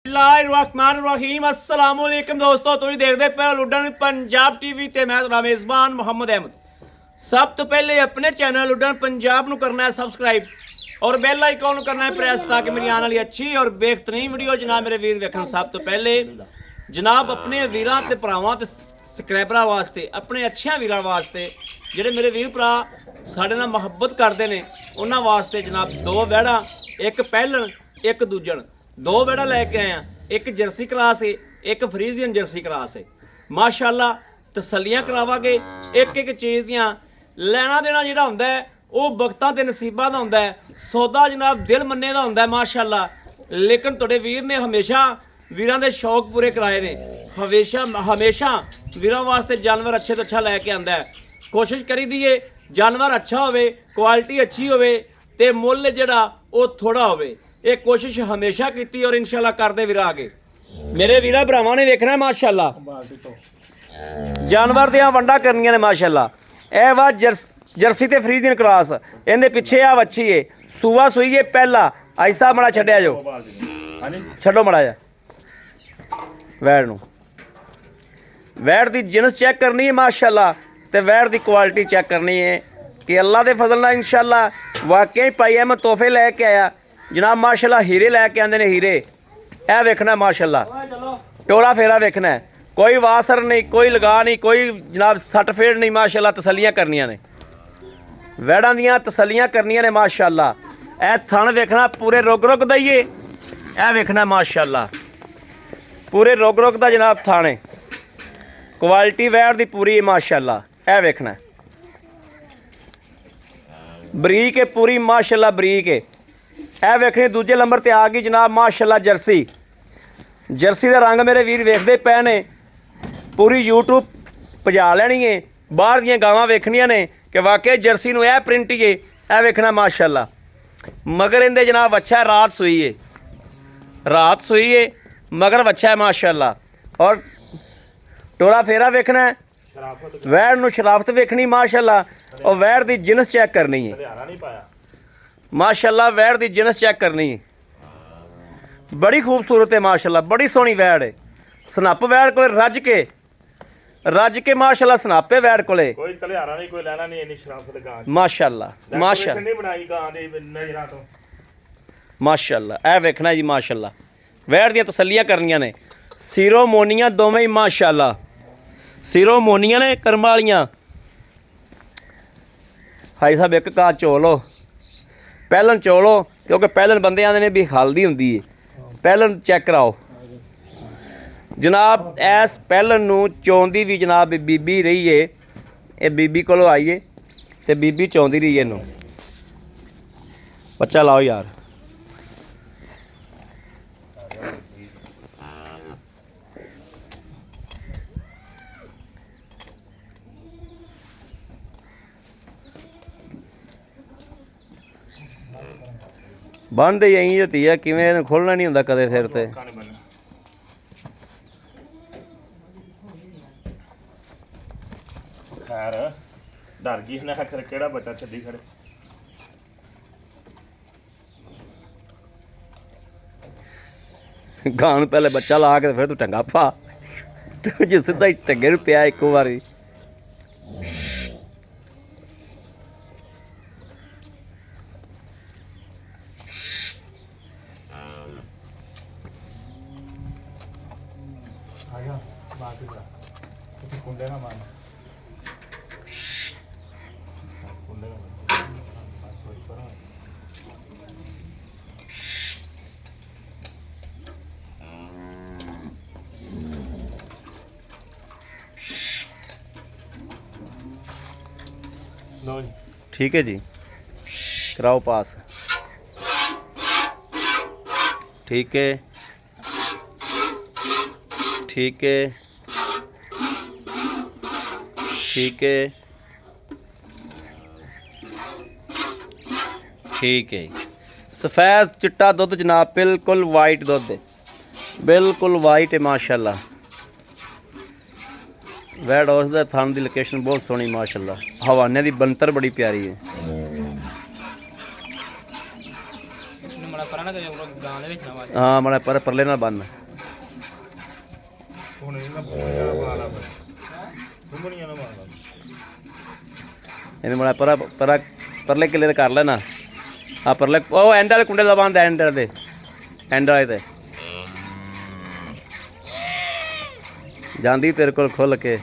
अस्सलाम वालेकुम दोस्तों, तुसीं देखदे पे लुडन पंजाब टीवी ते मैं तुहाडा मेज़बान मोहम्मद अहमद। सब तो पहले अपने चैनल लुडन पंजाब नूं करना है सबसक्राइब और बेल आइकॉन करना है प्रेस ताकि मेरी आने वाली अच्छी और बेहतरीन वीडियो जनाब मेरे वीर वेखण। सब तो पहले जनाब अपने वीरां ते भरावां ते सबसक्राइबरां वास्ते, अपने अच्छे वीरां वास्ते जिहड़े मेरे वीर भरा साडे नाल मुहब्बत करदे ने उन्हां वास्ते जनाब दो वैड़ा, एक पहलन एक दूजन, दो वैड़ा लैके आए हैं। एक जर्सी क्रास है, एक फ्रीजियन जर्सी क्रास है। माशाअल्लाह तसल्लियां करावांगे। एक एक चीज़ दियां लेना देना जिहड़ा हुंदा है वो वक्तां ते नसीबां दा हुंदा है। सौदा जनाब दिल मन्ने दा हुंदा है माशाअल्लाह। लेकिन तुहाडे वीर ने हमेशा वीरां दे शौक पूरे कराए ने। हमेशा वीरां वास्ते जानवर अच्छे तो अच्छा लैके आंदा है। कोशिश करी दी है जानवर अच्छा होवे, क्वालिटी अच्छी होवे ते मुੱਲ जिहड़ा वो थोड़ा होवे। ये कोशिश हमेशा की और इंशाल्लाह करते वीर आगे। मेरे वीरा भरावां ने देखना माशाल्लाह जानवर दियां वंडा करनियां ने माशाल्लाह। ए वा जर्सी ते फ्रीजियन क्रॉस, इहदे पिछे आ वच्छी है, सूआ सूई है पहला। ऐसा बड़ा छड्या जो छड्डो मड़ा जा वैड़ नूं। वैड़ दी जिनस चेक करनी है माशाल्लाह ते वैड़ दी क्वालिटी चेक करनी है कि अल्लाह दे फजल नाल इंशाल्लाह वाकई भाई अहमद तोहफे लैके आया जनाब माशाल्लाह। हीरे लैके आंदे ने हीरे। ए वेखना माशाल्लाह टोरा फेरा वेखना है, कोई वासर नहीं, कोई लगा नहीं, कोई जनाब सट फेड़ नहीं माशाल्लाह। तसल्लियां करनियां ने वैड़ां दियां, तसल्लियां करनियां ने माशाल्लाह। ए थण वेखना पूरे रुग रुग दा ही है। ए वेखना माशाल्लाह पूरे रुग रुग दा जनाब थण है। क्वालिटी वैड़ दी पूरी है माशाल्लाह। ए वेखना बरीक है पूरी माशाल्लाह, बरीक है। ए वेखनी दूजे नंबर ते आ गई जनाब माशाल्लाह जर्सी। जर्सी का रंग मेरे वीर वेखते पे ने, पूरी यूट्यूब भजा लैनी है। बाहर दियां गावां वेखनियां ने कि वाकई जर्सी नूं यह प्रिंट ही है। ए वेखना माशाल्लाह मगर इहदे जनाब अच्छा रात सूई है, रात सूई है मगर अच्छा है माशाल्लाह। और टोरा फेरा वेखना है, वैड़ नूं शराफत वेखनी माशाल्लाह और वैड़ दी जिनस चेक करनी है माशाल्लाह। वैड़ दी जिनस चेक करनी है, बड़ी खूबसूरत है माशाल्लाह, बड़ी सोहनी वैड़ है। सनप वैड़ को रज के माशाल्लाह सनप है वैड़ कोले, कोई तलियारा नहीं, कोई लेना नहीं, इन्नी शराफत गां माशाल्लाह माशाल्लाह नहीं बनाई गां दी नजरां तो माशाल्लाह। ए वेखना जी माशाल्लाह वैड़ दी तसल्लियां करनियां ने। सिरो मोनियां दोवें ही माशाल्लाह, सिरो मोनियां ने करम वालियां। हाई साहब एक का चोलो पहलन चोलो, क्योंकि पहलन बंदे आंदे ने भी हल्दी हुंदी है। पहलन चेक कराओ जनाब। ऐस पहलन नूं चोंदी भी जनाब बीबी रही है। ये बीबी कोलों आई है तो बीबी चौंदी रही है इनू। बच्चा लाओ यार। बंद यहीं होती है, किवें खोलना नहीं होंदा कदे फिर ते। खैर डर गई ना, आखिर केड़ा बच्चा छड्डी खड़े। गां नूं पहले बच्चा ला के फिर तू टंगा पा, तू जो सीधा ही टंगे नूं पिया इक्को बारी। कुंडे ना मारना, कुंडे ना लो जी। ठीक है जी, कराओ पास। ठीक है ठीक है ठीक है ठीक है। सफेद चिट्टा दुध जनाब, बिल्कुल वाइट दुध है, बिल्कुल वाइट है माशाल्लाह। वैड हाउस का थान की लोकेशन बहुत सोहनी माशाल्लाह। हवाने की बनतर बड़ी प्यारी है। हाँ माड़ा पर परले नाल बंद। ਹੁਣ ਇਹਨਾਂ ਬੋਲਿਆ ਵਾਲਾ ਘੁੰਮਣੀਆਂ ਨਾ ਵਾਲਾ ਇਹਨੂੰ ਬੜਾ ਪਰਲੇ ਕਿੱਲੇ ਤੇ ਕਰ ਲੈਣਾ ਆ ਪਰਲੇ ਉਹ ਐਂਡ ਵਾਲੇ ਕੁੰਡੇ ਦਾ ਬੰਦ ਐਂਡ ਵਾਲੇ ਤੇ ਜਾਂਦੀ ਤੇਰੇ ਕੋਲ ਖੁੱਲ ਕੇ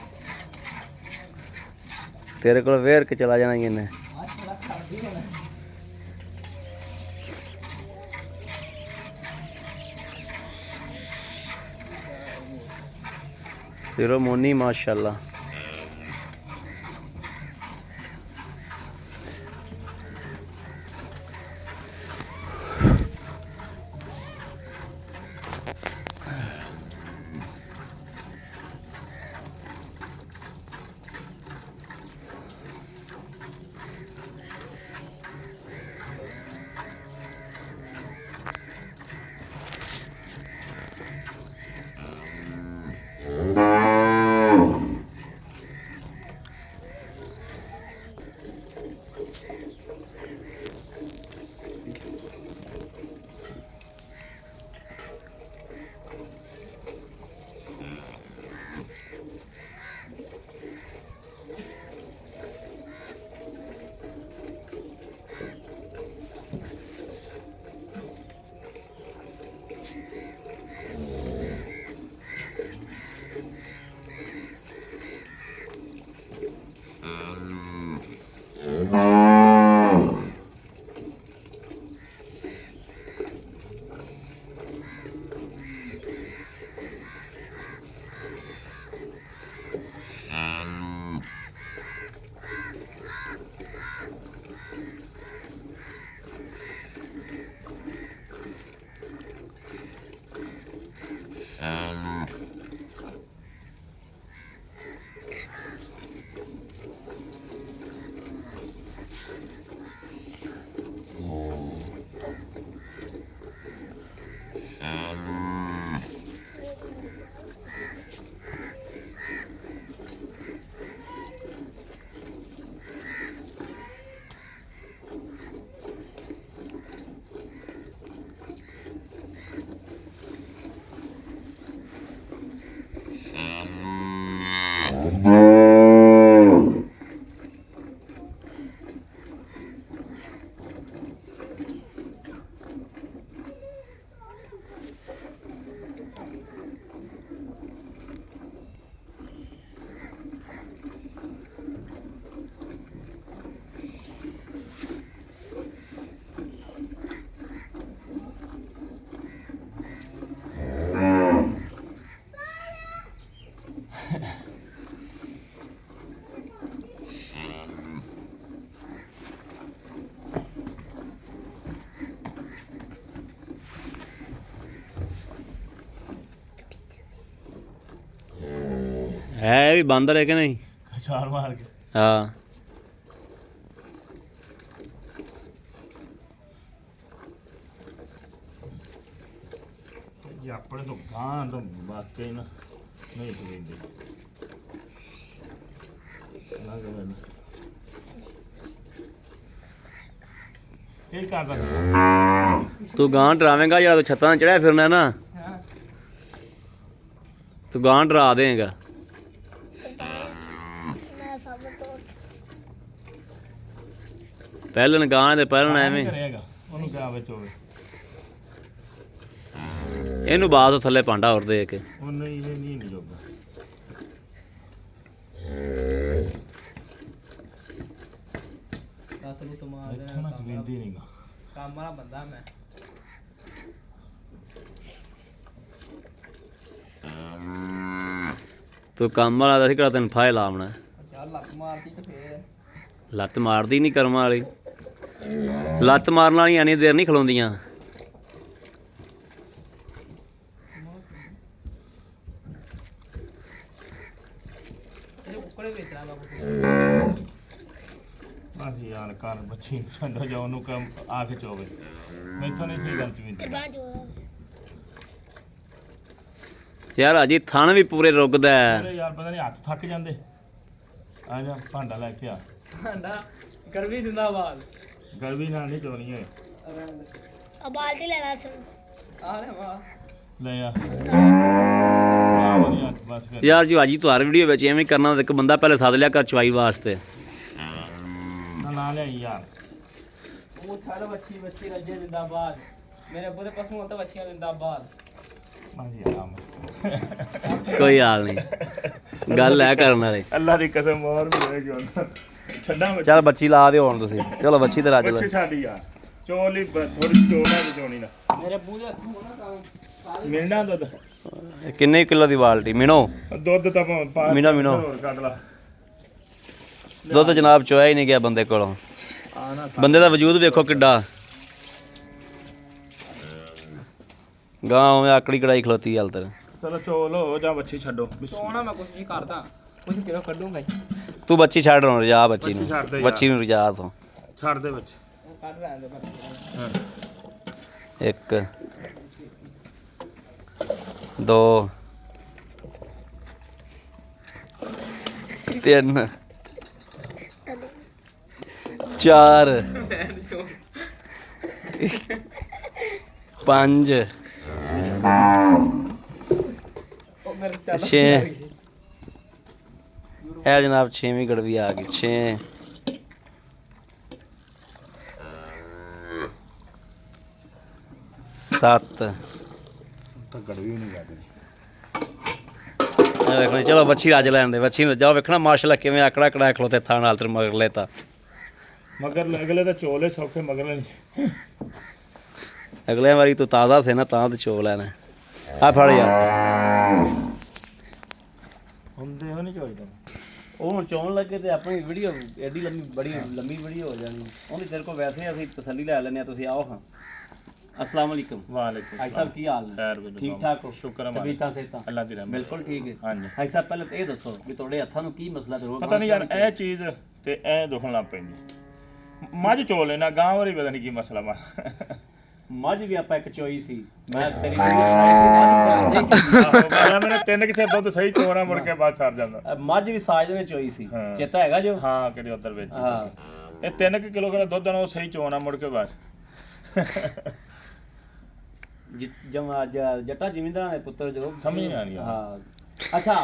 ਤੇਰੇ ਕੋਲ ਵੇਰ ਕੇ ਚਲਾ ਜਾਣਾ ਇਹਨੇ ਸਿਰੋਮੋਨੀ ਮਾਸ਼ਾਅੱਲਾ है भी बंदर है कि नहीं छाल मार के हाँ ये अपने तो गां तो वाकई ना नहीं तो देंगे ये क्या कर तू गां डरावेगा या तो छत्ता चढ़िया फिरना ना तू गां डरा देगा ਪਹਿਲਣ ਗਾਂ ਦੇ ਪਹਿਲਣ ਐਵੇਂ ਕਰੇਗਾ ਉਹਨੂੰ ਕਿਆ ਵਿੱਚ ਹੋਵੇ ਇਹਨੂੰ ਬਾਸ ਥੱਲੇ ਭਾਂਡਾ ਹੋਰ ਦੇ ਕੇ ਉਹ ਨਹੀਂ ਇਹ ਨਹੀਂ ਜੋਗਾ ਰਾਤ ਨੂੰ ਤਮਾਰ ਦੇ ਦੇਖਣਾ ਚਵੇਂਦੀ ਨਹੀਂਗਾ ਕੰਮ ਵਾਲਾ ਬੰਦਾ ਮੈਂ ਤੂੰ ਕੰਮ ਵਾਲਾ ਦਾ ਸੀ ਕਿਹੜਾ ਤੈਨੂੰ ਫਾਇਲ ਆਉਣਾ ਚੱਲ ਲੱਤ ਮਾਰਦੀ ਤੇ ਫੇਰ ਲੱਤ ਮਾਰਦੀ ਨਹੀਂ ਕਰਮ ਵਾਲੀ ਲੱਤ ਮਾਰਨ ਵਾਲੀਆਂ ਇੰਨੀ ਦੇਰ ਨਹੀਂ ਖਲੋਂਦੀਆਂ ਇਹ ਕੁੱਕੜੇ ਵੇਚਣਾ ਬਾਬੂ ਅਸੀਂ ਯਾਰ ਘਰ ਬੱਚੀ ਛੱਡੋ ਜਾ ਉਹਨੂੰ ਕੰਮ ਆ ਕੇ ਚੋਵੇ ਮੈਥੋਂ ਨਹੀਂ ਸਹੀ ਗੱਲ ਚਵੇਂਦੀ ਯਾਰ ਅਜੀ ਥਣ ਵੀ ਪੂਰੇ ਰੁਕਦਾ ਹੈ ਯਾਰ ਪਤਾ ਨਹੀਂ ਹੱਥ ਥੱਕ ਜਾਂਦੇ ਆ ਜਾ ਭਾਂਡਾ ਲੈ ਕੇ ਆ ਭਾਂਡਾ ਗਰਮੀ ਜਿੰਦਾਬਾਦ ਗਰਮੀ ਨਾਲ ਨਹੀਂ ਚੋਣੀ ਹੈ ਆ ਬਾਲਟੀ ਲੈਣਾ ਸਰ ਆ ਲੈ ਵਾ ਲੈ ਆ ਵਧੀਆ ਬਸ ਫਿਰ ਯਾਰ ਜੋ ਅੱਜ ਤੁਹਾਰ ਵੀਡੀਓ ਵਿੱਚ ਐਵੇਂ ਕਰਨਾ ਹੁੰਦਾ, ਇੱਕ ਬੰਦਾ ਪਹਿਲੇ ਸੱਦ ਲਿਆ ਕਰ ਚਵਾਈ ਵਾਸਤੇ। ਨਾ ਲਿਆਈ ਯਾਰ ਉਹ ਥੜ ਬੱਚੀ ਬੱਚੀ ਰੱਜੇ ਜ਼ਿੰਦਾਬਾਦ। ਮੇਰੇ ਬੁੱਧੇ ਪਸ਼ੂ ਹੁੰਦੇ ਬੱਚੀਆਂ ਜ਼ਿੰਦਾਬਾਦ। ਬਸ ਯਾਰ ਆਮ ਕੋਈ ਹਾਲ ਨਹੀਂ, ਗੱਲ ਹੈ ਕਰਨ ਵਾਲੇ। ਅੱਲਾ ਦੀ ਕਸਮ ਮੋਰ ਮਿਲੇਗੀ ਹੁਣ ਛੱਡਾਂ ਚੱਲ ਬੱਚੀ ਲਾ ਦਿਓ ਹੁਣ ਤੁਸੀਂ, ਚਲੋ ਬੱਚੀ ਤੇ ਰੱਜ ਬੱਚੇ ਲੈ। ਛੱਡ ਯਾਰ ਚੋਲ ਹੀ ਥੋੜੀ ਚੋਲਾ ਬਚਾਉਣੀ ਨਾ ਮੇਰੇ ਬੁੱਧੇ ਹੱਥੋਂ ਨਾ ਕੰਮ ਮਿਲਣਾ ਦੁੱਧ ਕਿੰਨੇ ਕਿਲੋ ਦੀ ਬਾਲਟੀ ਮਿਣੋ? ਦੁੱਧ ਤਾਂ ਮੀਨੋ। ਹੋਰ ਕੱਢ ਲਾ ਦੁੱਧ ਜਨਾਬ ਚੋਇਆ ਹੀ ਨਹੀਂ ਗਿਆ ਬੰਦੇ ਕੋਲੋਂ। ਆ ਨਾ ਬੰਦੇ ਦਾ ਵਜੂਦ ਵੇਖੋ ਕਿੱਡਾ, ਗਾਂ ਉਵੇਂ ਆਕੜੀ ਕੜਾਈ ਖਲੋਤੀ ਹਾਲ ਤੇਰੇ। ਚਲੋ ਚੋਲ ਹੋ ਜਾਂ ਬੱਚੀ ਛੱਡੋ ਸੋਣਾ ਮੈਂ ਕੁਝ ਨਹੀਂ ਕਰਦਾ, ਕੁਝ ਕਿਹੜਾ ਕੱਢੂਗਾ ਹੀ। ਤੂੰ ਬੱਚੀ ਛੱਡ ਹੁਣ, ਰਜਾ ਬੱਚੀ ਬੱਚੀ ਛੱਡ ਦੇ ਨੂੰ, ਯਾਰ। ਬੱਚੀ ਨੂੰ ਰਜਾ ਤੂੰ। ਛੱਡ ਦੇ ਬੱਚੇ ਉਹ ਕੱਢ ਰਹੇ ਨੇ ਪਰ ਹਾਂ 1 2 3 4 5 ਉਹ ਮੇਰੇ ਚੱਲ 6 ਇਹ ਜਨਾਬ 6ਵੀਂ ਗੜਵੀ ਆ ਗਈ। 6 7 ਤਾਂ ਗੜਵੀ ਨਹੀਂ ਜਾਂਦੀ ਇਹ ਵੇਖਣਾ, ਚਲੋ ਬੱਚੀ ਰੱਜ ਲੈਣ ਦੇ, ਬੱਚੀ ਨੂੰ ਜਾਓ ਵੇਖਣਾ ਮਾਸ਼ਾਅੱਲਾ ਕਿਵੇਂ ਆਕੜਾ ਕੜਾ ਖਲੋਤੇ ਥਾਂ ਨਾਲ ਤੇ ਮਗਰ ਲੈਤਾ। ਮਗਰ ਅਗਲੇ ਤਾਂ ਚੋਲੇ ਸੌਖੇ ਮਗਰ ਨਹੀਂ ਅਗਲੇ ਵਾਰੀ ਤੂੰ ਤਾਜ਼ਾ ਸੇ ਨਾ ਤਾਂ ਤੇ ਚੋ ਲੈਣਾ। ਆ ਫੜ ਯਾਰ, ਹੁੰਦੇ ਹੋ ਨਹੀਂ ਚਾਹੀਦਾ ਉਹ ਹੁਣ ਚੋਣ ਲੱਗੇ ਤੇ ਆਪਣੀ ਵੀਡੀਓ ਐਡੀ ਲੰਮੀ, ਬੜੀ ਲੰਮੀ ਵੀਡੀਓ ਹੋ ਜਾਣੀ। ਉਹਨੇ ਤੇਰੇ ਕੋਲ ਵੈਸੇ ਅਸੀਂ ਤਸੱਲੀ ਲੈ ਲੈਂਦੇ ਆ, ਤੁਸੀਂ ਆਓ ਹਾਂ। अस्सलाम वालेकुम वालेकुम भाई साहब की हाल खैर है? बिल्कुल ठीक ठाक हो? शुक्र है तबीयतां सेहतां अल्लाह दी रहमत बिल्कुल ठीक है। हाँ जी भाई साहब पहले तो ये दसो कि ਤੁਹਾਡੇ ਹੱਥਾਂ ਨੂੰ ਕੀ ਮਸਲਾ ਤੇ ਰੋਗ ਪਤਾ ਨਹੀਂ ਯਾਰ ਇਹ ਚੀਜ਼ ਤੇ ਇਹ ਦੁਖਣ ਲੱਗ ਪੈਂਦੀ ਮੱਝ ਚੋਲ ਲੈਣਾ ਗਾਂ ਵਾਲੀ ਪਤਾ ਨਹੀਂ ਕੀ ਮਸਲਾ ਮਾ ਮੱਝ ਵੀ ਆਪਾਂ ਇੱਕ ਚੋਈ ਸੀ, ਮੈਂ ਤੇਰੀ ਵੀਡੀਓ ਬਣਾਈ ਸੀ ਮੱਝ ਮੇਰੇ ਤਿੰਨ ਕਿਥੇ ਦੁੱਧ ਸਹੀ ਚੋਣਾ ਮੁੜ ਕੇ ਬਾਅਦ ਸਰ ਜਾਂਦਾ। ਮੱਝ ਵੀ ਸਾਜ ਦੇ ਵਿੱਚ ਚੋਈ ਸੀ, ਹਾਂ। ਚੇਤਾ ਹੈਗਾ ਜੋ? ਹਾਂ ਕਿਹੜੇ ਉਧਰ ਵਿੱਚ ਹਾਂ। ਇਹ 3 ਕਿਲੋ ਦਾ ਦੁੱਧ ਨਾਲ ਉਹ ਸਹੀ ਚੋਣਾ ਮੁੜ ਕੇ ਬਸ ਜਮਾ ਜੱਟਾ ਜ਼ਿਮੀਂਦਾਰਾਂ ਦੇ ਪੁੱਤਰ ਜੋ ਸਮਝ ਨਹੀਂ ਆ ਰਹੀ। ਹਾਂ ਅੱਛਾ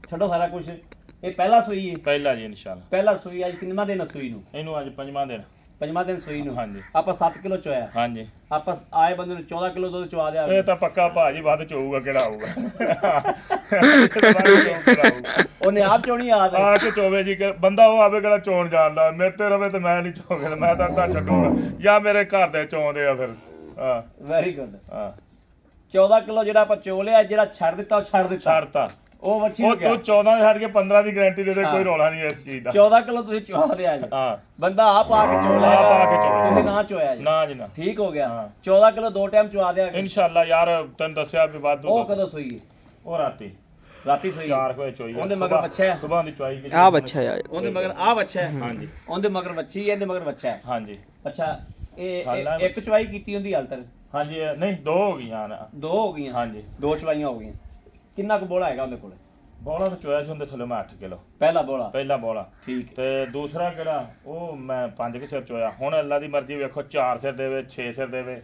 ਛੱਡੋ ਸਾਰਾ ਕੁਝ, ਇਹ ਪਹਿਲਾ ਸੂਈ ਹੈ? ਪਹਿਲਾ ਜੀ ਇਨਸ਼ਾਅੱਲਾ ਪਹਿਲਾ ਸੂਈ ਅੱਜ ਕਿੰਨਾ ਦਿਨ ਸੂਈ ਨੂੰ? ਇਹਨੂੰ ਅੱਜ ਪੰਜਵਾਂ ਦਿਨ। ਪੰਜਵਾਂ ਦਿਨ ਸੂਈ ਨੂੰ। ਹਾਂਜੀ ਆਪਾਂ 7 ਕਿਲੋ ਚੋਇਆ, ਹਾਂਜੀ ਆਪਾਂ ਆਏ ਬੰਦੇ ਨੂੰ 14 ਕਿਲੋ ਦੁੱਧ ਚਵਾ ਦਿਆ। ਇਹ ਤਾਂ ਪੱਕਾ ਭਾਜੀ ਵੱਧ ਚੋਊਗਾ ਕਿਹੜਾ ਆਊਗਾ ਉਹਨੇ ਆਪ ਚੋਣੀ ਆਦ ਆ ਕੇ ਚੋਵੇ ਜੀ ਕਿ ਬੰਦਾ ਉਹ ਆਵੇ ਕਿਹੜਾ ਚੋਣ ਜਾਣਦਾ, ਮੇਰੇ ਤੇ ਰਵੇ ਤੇ ਮੈਂ ਨਹੀਂ ਚੋਵੇ, ਮੈਂ ਤਾਂ ਅੱਧਾ ਛੱਡੂਗਾ ਜਾਂ ਮੇਰੇ ਘਰ ਦੇ ਚੋਂਦੇ ਆ ਫਿਰ। ਹਾਂ ਵੈਰੀ ਗੁੱਡ। ਹਾਂ 14 ਕਿਲੋ ਜਿਹੜਾ ਆਪਾਂ ਚੋ ਲਿਆ, ਜਿਹੜਾ ਛੱਡ ਦਿੱਤਾ ਉਹ ਛੱਡ ਦਿੱਤਾ, ਛੱਡਤਾ ਉਹ ਵੱਛੀ ਉਹ ਹੋ ਗਿਆ। ਤੂੰ 14 ਦੇ ਛੱਡ ਕੇ 15 ਦੀ ਗਾਰੰਟੀ ਦੇ ਦੇ, ਹਾਂ। ਕੋਈ ਰੌਲਾ ਨਹੀਂ ਇਸ ਚੀਜ਼ ਦਾ। 14 ਕਿਲੋ ਤੁਸੀਂ ਚਵਾ ਦਿਆ ਜੀ, ਹਾਂ ਬੰਦਾ ਆਪ ਆ ਕੇ ਚੋ ਆਪ ਲਿਆ, ਆ ਕੇ ਚੋ। ਤੁਸੀਂ ਨਾ ਚੋਇਆ ਜੀ। ਨਾ ਜੀ ਨਾ ਠੀਕ ਹੋ ਗਿਆ। ਹਾਂ। 14 ਕਿਲੋ 2 ਟਾਈਮ ਚਵਾ ਦਿਆ। ਇਨਸ਼ਾਅੱਲਾ ਯਾਰ ਤੈਨੂੰ ਦੱਸਿਆ ਵੀ ਵਾਧੂ ਉਹ ਦੁੱਧ। ਕਦੋਂ ਸੂਈ ਹੈ? ਉਹ ਰਾਤੀ ਰਾਤੀ ਸੂਈ। 4 ਵਜੇ ਚੋਈ ਆ। ਉਹਦੇ ਮਗਰ ਬੱਚਾ ਹੈ? ਸੁਬਾਹ ਦੀ ਚੋਈ ਕੀਤੀ। ਆ ਬੱਚਾ ਯਾਰ ਉਹਦੇ ਮਗਰ ਆ ਬੱਚਾ ਹੈ? ਹਾਂਜੀ ਉਹਦੇ ਮਗਰ ਬੱਚੀ ਹੈ, ਇਹਦੇ ਮਗਰ ਬੱਚਾ ਹੈ। ਹਾਂਜੀ ਅੱਛਾ ਖਾਲਾ ਇਹ ਇੱਕ ਚਵਾਈ ਕੀਤੀ ਹੁੰਦੀ ਹਾਲ ਤੱਕ? ਹਾਂਜੀ ਨਹੀਂ 2 ਹੋ ਗਈਆਂ ਨਾ। 2 ਹੋ ਗਈਆਂ? ਹਾਂਜੀ 2 ਚਵਾਈਆਂ ਹੋ ਗਈਆਂ। ਕਿੰਨਾ ਕੁ ਬੋਲਾ ਹੈਗਾ ਉਹਦੇ ਕੋਲ? ਬੋਲਾ ਤਾਂ ਚੋਇਆ ਸੀ ਉਹਦੇ ਥੱਲੇ ਮੈਂ 8 ਕਿਲੋ ਪਹਿਲਾ ਬੋਲਾ? ਪਹਿਲਾ ਬੋਲਾ। ਠੀਕ। ਤੇ ਦੂਸਰਾ ਕਿਹੜਾ ਉਹ ਮੈਂ 5 ਸਿਰ ਚੋਇਆ। ਹੁਣ ਅੱਲਾ ਦੀ ਮਰਜ਼ੀ ਵੇਖੋ 4 ਸਿਰ ਦੇਵੇ 6 ਸਿਰ ਦੇਵੇ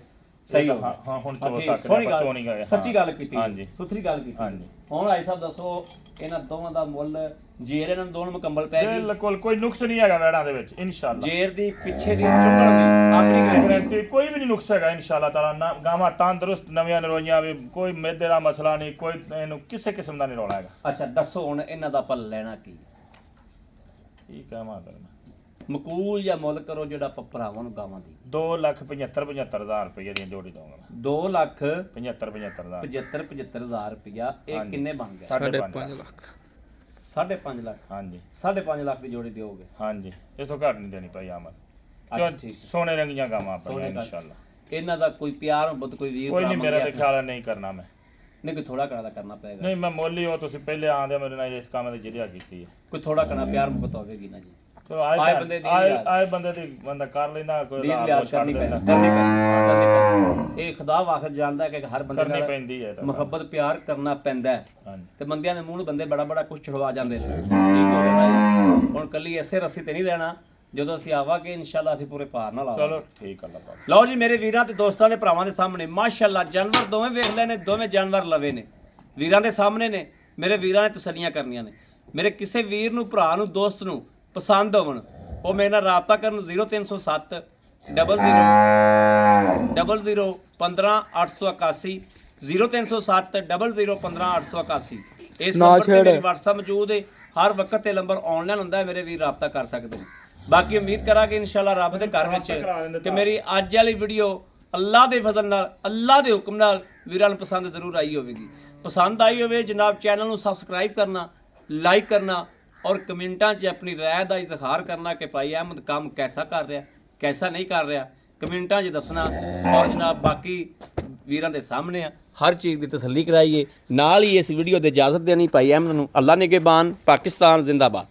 ਸਹੀ ਹੋ ਹਾਂ ਗਿਆ। ਹਾਂ ਹੁਣ ਹਾਂ, ਚੋ ਠੀਕ। ਸਕਦੇ ਸੋਹਣੀ ਆਪਾਂ ਗੱਲ, ਚੋ ਨਹੀਂ ਗਏ। ਸੱਚੀ ਗੱਲ ਕੀਤੀ, ਹਾਂਜੀ ਸੁਥਰੀ ਗੱਲ ਕੀਤੀ। ਹਾਂਜੀ ਹੁਣ ਭਾਈ ਸਾਹਿਬ ਦੱਸੋ ਇਹਨਾਂ ਦੋਵਾਂ ਦਾ ਮੁੱਲ, ਜੇਰ ਇਹਨਾਂ ਨੂੰ ਦੋਵਾਂ ਨੂੰ ਮੁਕੰਮਲ ਪੈ ਗਈ? ਬਿਲਕੁਲ ਕੋਈ ਨੁਕਸ ਨਹੀਂ ਹੈਗਾ ਵੈੜਾਂ ਦੇ ਵਿੱਚ ਇਨਸ਼ਾਅੱਲਾ। ਜੇਰ ਦੀ ਪਿੱਛੇ ਦੀ ਚੁੱਕਣ ਦੀ ਆਪਣੀ ਗਾਰੰਟੀ? ਗਾਰੰਟੀ ਕੋਈ ਵੀ ਨਹੀਂ ਨੁਕਸ ਹੈਗਾ ਇਨਸ਼ਾਅੱਲਾ ਤਾਲਾ। ਨਾ ਗਾਵਾਂ ਤੰਦਰੁਸਤ ਨਵੀਆਂ ਨਰੋਈਆਂ ਵੀ, ਕੋਈ ਮੈਦੇ ਦਾ ਮਸਲਾ ਨਹੀਂ, ਕੋਈ ਇਹਨੂੰ ਕਿਸੇ ਕਿਸਮ ਦਾ ਨਹੀਂ ਰੌਲਾ ਹੈਗਾ। ਅੱਛਾ ਦੱਸੋ ਹੁਣ ਇਹਨਾਂ ਦਾ ਆਪਾਂ ਲੈਣਾ ਕੀ? ਠੀਕ ਹੈ ਮਾਂ ਕਰਨਾ ਮਕੂਲ ਜਾਂ ਮੁੱਲ ਕਰੋ ਜਿਹੜਾ ਆਪਾਂ ਭਰਾਵਾਂ ਨੂੰ ਗਾਵਾਂ ਦੀ। 2,75,000 ਰੁਪਏ ਦੀਆਂ ਜੋੜੀ ਦਊਂਗਾ ਮੈਂ। 2 ਲੱਖ 75,000 75,000 ਰੁਪਇਆ ਇਹ ਹਾਂਜੀ। ਕਿੰਨੇ ਬਣ ਗਿਆ? 5.5 ਲੱਖ। 5.5 ਲੱਖ? ਹਾਂਜੀ 5.5 ਲੱਖ ਦੀ ਜੋੜੀ ਦਿਓਗੇ? ਹਾਂਜੀ ਇਸ ਤੋਂ ਘੱਟ ਨਹੀਂ ਦੇਣੀ ਭਾਈ ਆਮਦ। ਅੱਛਾ ਠੀਕ ਹੈ। ਸੋਨੇ ਰੰਗੀਆਂ ਗਾਵਾਂ ਆਪਣੀਆਂ ਸੋਨੇ ਦਾ- ਇਨਸ਼ਾਅੱਲਾ। ਇਹਨਾਂ ਦਾ ਕੋਈ ਪਿਆਰ ਮੁਹੱਬਤ ਕੋਈ ਵੀਰ ਕੋਈ ਭਰਾ ਨਹੀਂ ਮੇਰਾ ਮੰਗਿਆ ਤੇ ਖਿਆਲ ਹੈ ਨਹੀਂ ਕਰਨਾ ਮੈਂ। ਨਹੀਂ ਕੋਈ ਥੋੜਾ ਕਣਾ ਕਰਨਾ ਪਏਗਾ? ਨਹੀਂ ਮੈਂ ਮੁੱਲ ਹੀ ਉਹ ਤੁਸੀਂ ਪਹਿਲੇ ਆਂਦੇ ਮੇਰੇ ਨਾਲ ਇਸ ਕੰਮ ਦੀ ਜਿਹੜਿਆ ਕੀਤੀ ਹੈ। ਕੋਈ ਥੋੜਾ ਕਣਾ ਪਿਆਰ ਮੁਹੱਬਤ ਹੋਵੇਗੀ ਨਾ ਜੀ? ਚਲੋ ਆਏ ਬੰਦੇ ਦੀ ਲਿਹਾਜ਼। ਆਏ ਬੰਦੇ ਦੀ ਬੰਦਾ ਕਰ ਲੈਂਦਾ ਕੋਈ ਦੀਨ ਲਾਭ ਲਿਹਾਜ਼ ਛੱਡ ਕਰਨੀ ਦਿੰਦਾ। ਪੈਂਦੀ, ਕਰਨੀ ਪੈਂਦੀ। ਇਹ ਖੁਦਾ ਵਾਖਤ ਜਾਣਦਾ ਕਿ ਹਰ ਬੰਦੇ ਕਰਨੀ ਨਾਲ ਪੈਂਦੀ ਹੈ ਤਾਂ। ਮੁਹੱਬਤ ਪਿਆਰ ਕਰਨਾ ਪੈਂਦਾ ਹੈ। ਹਾਂਜੀ ਤੇ ਬੰਦਿਆਂ ਦੇ ਮੂੰਹ ਨੂੰ ਬੰਦੇ ਬੜਾ ਕੁਝ ਛੁਡਵਾ ਜਾਂਦੇ ਨੇ। ਠੀਕ ਹੋ ਗਿਆ ਨਾ ਜੀ? ਹੁਣ ਕੱਲੀ ਐਸੇ ਰੱਸੀ ਤੇ ਨਹੀਂ ਰਹਿਣਾ, ਜਦੋਂ ਅਸੀਂ ਆਵਾਂਗੇ ਇਨਸ਼ਾਅੱਲਾ ਅਸੀਂ ਪੂਰੇ ਭਾਰ ਨਾਲ ਆਵਾਂਗੇ। ਚਲੋ ਠੀਕ ਹੈ ਅੱਲਾ ਪਾਕ। ਲਓ ਜੀ ਮੇਰੇ ਵੀਰਾਂ ਤੇ ਦੋਸਤਾਂ ਦੇ ਭਰਾਵਾਂ ਦੇ ਸਾਹਮਣੇ ਮਾਸ਼ਾਅੱਲਾ ਜਾਨਵਰ ਦੋਵੇਂ ਵੇਖ ਲਏ ਨੇ, ਦੋਵੇਂ ਜਾਨਵਰ ਲਵੇ ਨੇ, ਵੀਰਾਂ ਦੇ ਸਾਹਮਣੇ ਨੇ। ਮੇਰੇ ਵੀਰਾਂ ਨੇ ਤਸੱਲੀਆਂ ਕਰਨੀਆਂ ਨੇ। ਮੇਰੇ ਕਿਸੇ ਵੀਰ ਨੂੰ, ਭਰਾ ਨੂੰ, ਦੋਸਤ ਨੂੰ ਪਸੰਦ ਹੋਵਣ, ਉਹ ਮੇਰੇ ਨਾਲ ਰਾਬਤਾ ਕਰਨ 0307 00 15 881 0307 00 15 881। ਇਸ ਨੰਬਰ ਤੇ ਮੇਰੀ WhatsApp ਮੌਜੂਦ ਹੈ। ਹਰ ਵਕਤ ਤੇ ਨੰਬਰ ਆਨਲਾਈਨ ਹੁੰਦਾ ਹੈ, ਮੇਰੇ ਵੀਰ ਰਾਬਤਾ ਕਰ ਸਕਦੇ ਨੇ। ਬਾਕੀ ਉਮੀਦ ਕਰਾਂਗੇ ਇਨਸ਼ਾਅੱਲਾ ਰੱਬ ਦੇ ਘਰ ਵਿੱਚ ਤੇ ਮੇਰੀ ਅੱਜ ਵਾਲੀ ਵੀਡੀਓ ਅੱਲਾਹ ਦੇ ਫਜ਼ਲ ਨਾਲ, ਅੱਲਾਹ ਦੇ ਹੁਕਮ ਨਾਲ ਵੀਰਾਂ ਨੂੰ ਪਸੰਦ ਜ਼ਰੂਰ ਆਈ ਹੋਵੇਗੀ। ਪਸੰਦ ਆਈ ਹੋਵੇ ਜਨਾਬ, ਚੈਨਲ ਨੂੰ ਸਬਸਕ੍ਰਾਈਬ ਕਰਨਾ, ਲਾਈਕ ਕਰਨਾ ਔਰ ਕਮੈਂਟਾਂ 'ਚ ਆਪਣੀ ਰਾਏ ਦਾ ਇਜ਼ਹਾਰ ਕਰਨਾ ਕਿ ਭਾਈ ਅਹਿਮਦ ਕੰਮ ਕੈਸਾ ਕਰ ਰਿਹਾ, ਕੈਸਾ ਨਹੀਂ ਕਰ ਰਿਹਾ, ਕਮੈਂਟਾਂ 'ਚ ਦੱਸਣਾ। ਔਰ ਜਨਾਬ ਬਾਕੀ ਵੀਰਾਂ ਦੇ ਸਾਹਮਣੇ ਆ, ਹਰ ਚੀਜ਼ ਦੀ ਤਸੱਲੀ ਕਰਾਈਏ। ਨਾਲ ਹੀ ਇਸ ਵੀਡੀਓ ਦੇ ਇਜਾਜ਼ਤ ਦੇਣੀ ਭਾਈ ਅਹਿਮਦ ਨੂੰ। ਅੱਲਾ ਨਿਗਹਿਬਾਨ। ਪਾਕਿਸਤਾਨ ਜ਼ਿੰਦਾਬਾਦ।